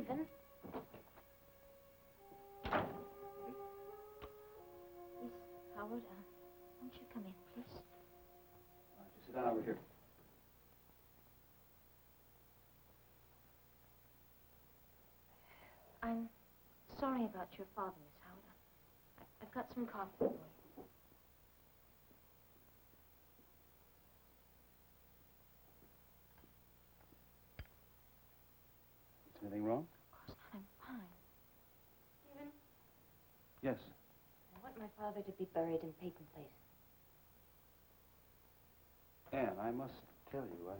Stephen. Yes, Howard, won't you come in, please? Just sit down over here. I'm sorry about your father, Miss Howard. I've got some coffee for you. Is anything wrong? Of course not. I'm fine. Stephen? Yes. I want my father to be buried in Peyton Place. Anne, I must tell you,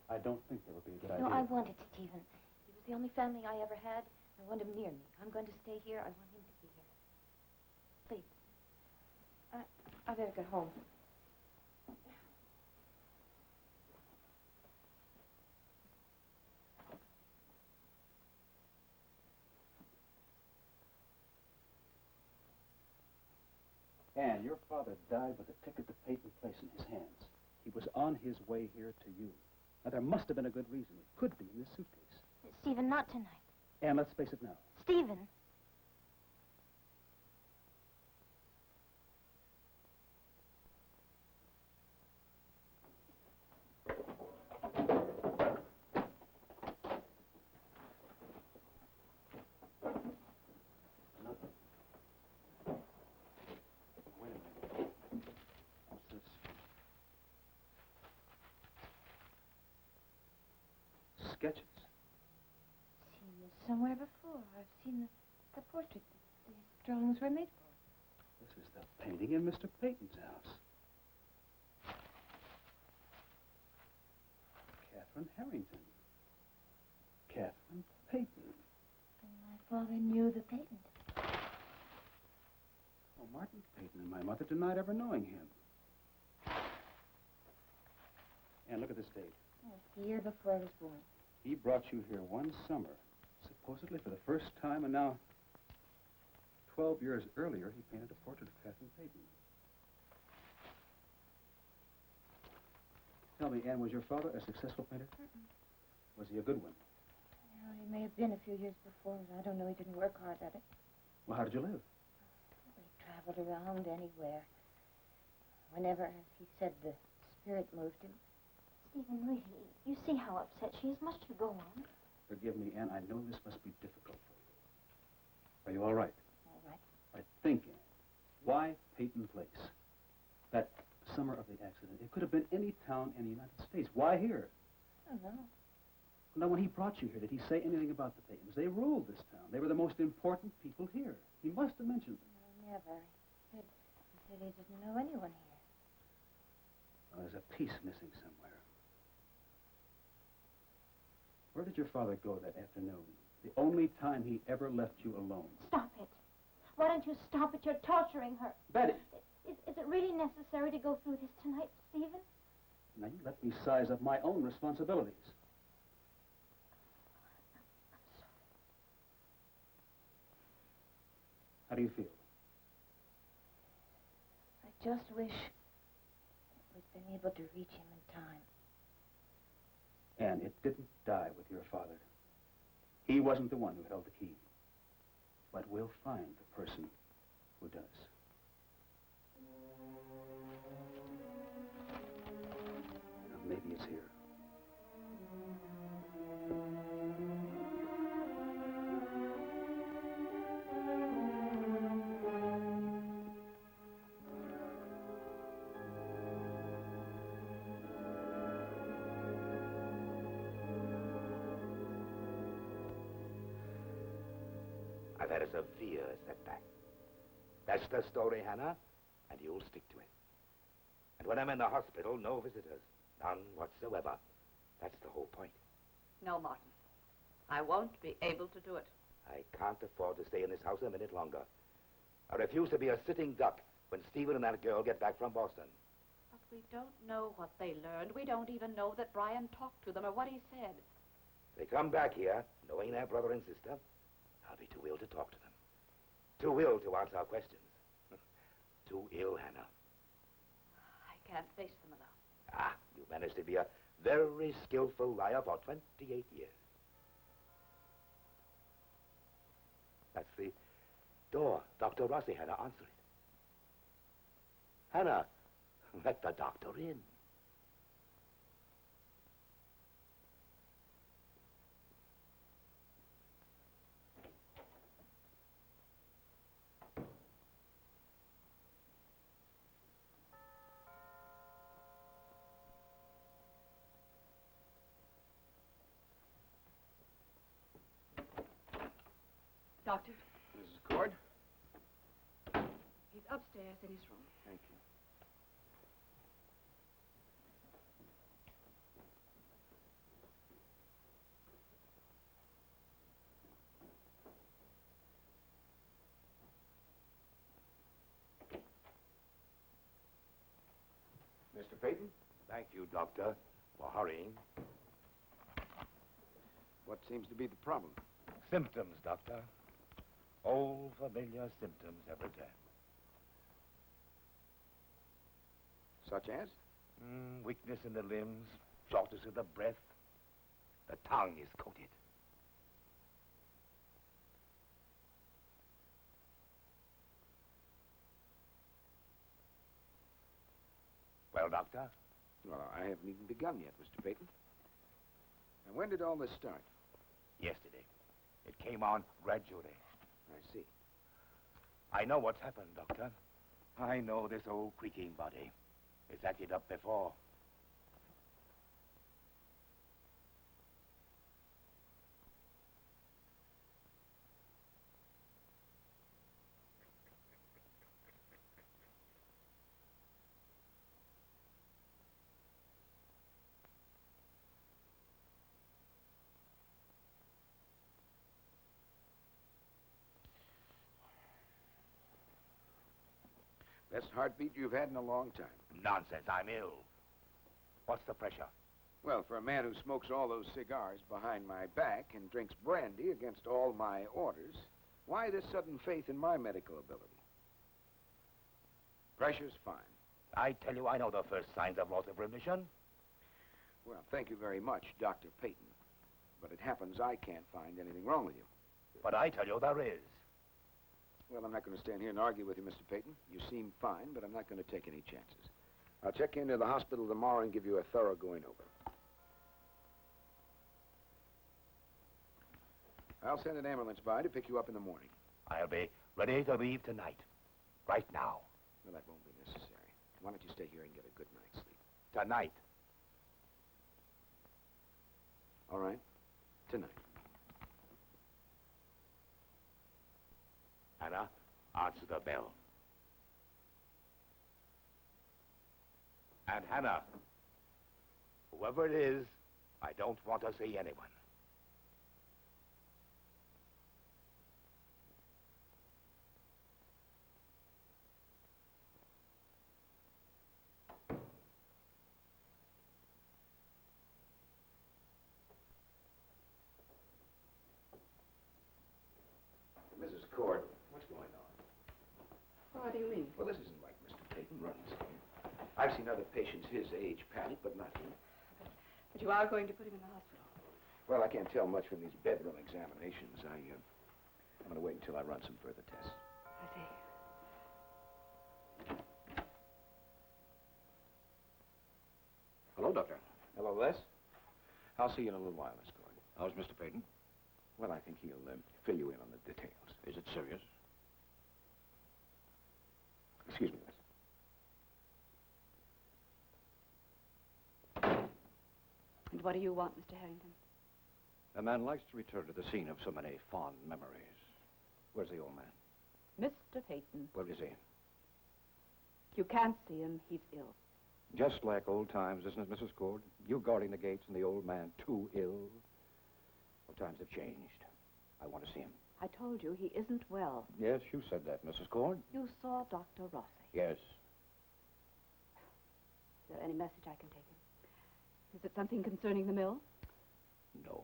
I don't think that would be a good idea. No, I wanted Stephen. He was the only family I ever had. I want him near me. I'm going to stay here. I want him to be here. Please. I better get home. Anne, your father died with a ticket to Peyton Place in his hands. He was on his way here to you. Now, there must have been a good reason. It could be in this suitcase. Stephen, not tonight. Anne, let's face it now. Stephen. Sketches. Seen this somewhere before. I've seen the portrait that these drawings were made for. This is the painting in Mr. Peyton's house. Catherine Harrington. Catherine Peyton. And my father knew the Peyton. Oh, Martin Peyton and my mother denied ever knowing him. And look at this date. Oh, the year before I was born. He brought you here one summer, supposedly for the first time, and now, 12 years earlier, he painted a portrait of Catherine Peyton. Tell me, Anne, was your father a successful painter? Was he a good one? Well, he may have been a few years before. I don't know. He didn't work hard at it. Well, how did you live? He traveled around anywhere. Whenever, as he said, the spirit moved him. Stephen, really, you see how upset she is. Must you go on? Forgive me, Anne. I know this must be difficult for you. Are you all right? All right. I think, Anne. Why Peyton Place? That summer of the accident. It could have been any town in the United States. Why here? I don't know. Now, when he brought you here, did he say anything about the Peytons? They ruled this town. They were the most important people here. He must have mentioned them. No, never. He said he didn't know anyone here. Well, there's a piece missing somewhere. Where did your father go that afternoon? The only time he ever left you alone. Stop it. Why don't you stop it? You're torturing her. Betty! Is it really necessary to go through this tonight, Stephen? Now, you let me size up my own responsibilities. I'm sorry. How do you feel? I just wish we'd been able to reach him in time. Anne, it didn't die with your father. He wasn't the one who held the key. But we'll find the person who does. Now, maybe it's here. I've had a severe setback. That's the story, Hannah, and you'll stick to it. And when I'm in the hospital, no visitors. None whatsoever. That's the whole point. No, Martin. I won't be able to do it. I can't afford to stay in this house a minute longer. I refuse to be a sitting duck when Stephen and that girl get back from Boston. But we don't know what they learned. We don't even know that Brian talked to them or what he said. They come back here, knowing their brother and sister. I'll be too ill to talk to them. Too ill to answer our questions. Too ill, Hannah. I can't face them alone. Ah, you managed to be a Very skillful liar for 28 years. That's the door. Dr. Rossi, Hannah, answer it. Hannah, let the doctor in. Doctor, Mrs. Cord? he's upstairs in his room. Thank you. Mr. Peyton? Thank you, Doctor, for hurrying. What seems to be the problem? Symptoms, Doctor. Old, familiar symptoms every time. Such as? Weakness in the limbs, shortness of the breath. The tongue is coated. Well, Doctor? Well, I haven't even begun yet, Mr. Peyton. And when did all this start? Yesterday. It came on gradually. I see. I know what's happened, Doctor. I know this old creaking body. It's acted up before. Best heartbeat you've had in a long time. Nonsense, I'm ill. What's the pressure? Well, for a man who smokes all those cigars behind my back and drinks brandy against all my orders, why this sudden faith in my medical ability? Pressure's fine. I tell you, I know the first signs of loss of remission. Well, thank you very much, Dr. Peyton. But it happens I can't find anything wrong with you. But I tell you, there is. Well, I'm not going to stand here and argue with you, Mr. Peyton. You seem fine, but I'm not going to take any chances. I'll check into the hospital tomorrow and give you a thorough going over. I'll send an ambulance by to pick you up in the morning. I'll be ready to leave tonight. Right now. Well, that won't be necessary. Why don't you stay here and get a good night's sleep? Tonight. All right? Tonight. Hannah, answer the bell. And Hannah, whoever it is, I don't want to see anyone. Mrs. Cord, what's going on? What do you mean? Well, this isn't like Mr. Peyton runs. I've seen other patients his age panic, but not him. But you are going to put him in the hospital. Well, I can't tell much from these bedroom examinations. I'm going to wait until I run some further tests. I see. Hello, Doctor. Hello, Les. I'll see you in a little while, Miss Cord. How's Mr. Peyton? Well, I think he'll fill you in on the details. Is it serious? Excuse me, Les. And what do you want, Mr. Harrington? A man likes to return to the scene of so many fond memories. Where's the old man? Mr. Peyton, Where is he? you can't see him. He's ill. Just like old times, isn't it, Mrs. Cord? You guarding the gates and the old man too ill. Well, times have changed. I want to see him. I told you he isn't well. Yes, you said that, Mrs. Cord. You saw Dr. Rossi. Yes. Is there any message I can take him? Is it something concerning the mill? No.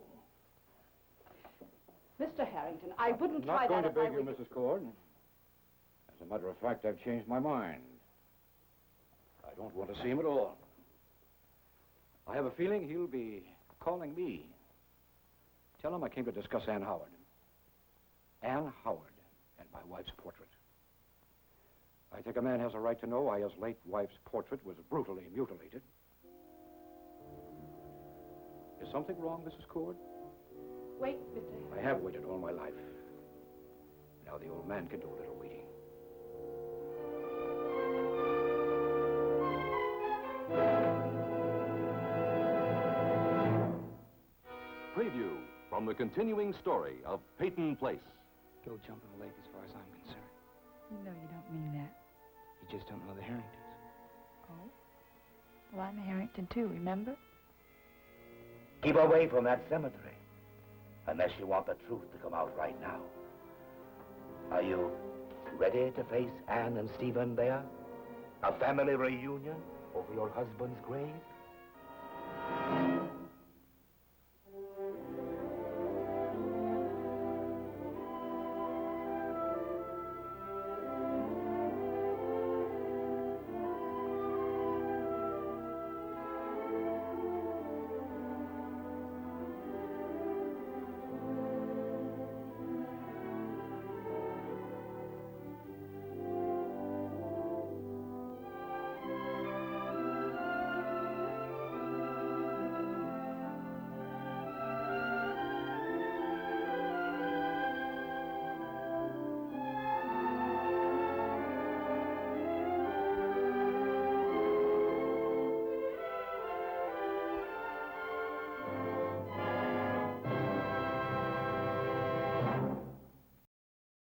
Mr. Harrington, I wouldn't I'm try not going that to if I beg you, were Mrs. Cord. As a matter of fact, I've changed my mind. I don't want to see him at all. I have a feeling he'll be calling me. Tell him I came to discuss Ann Howard. Ann Howard and my wife's portrait. I think a man has a right to know why his late wife's portrait was brutally mutilated. Is something wrong, Mrs. Cord? Wait, Mr. I have waited all my life. Now the old man can do a little waiting. Preview from the continuing story of Peyton Place. Go jump in the lake as far as I'm concerned. You know you don't mean that. You just don't know the Harringtons. Oh? Well, I'm a Harrington, too, remember? Keep away from that cemetery. Unless you want the truth to come out right now. Are you ready to face Anne and Stephen there? A family reunion over your husband's grave?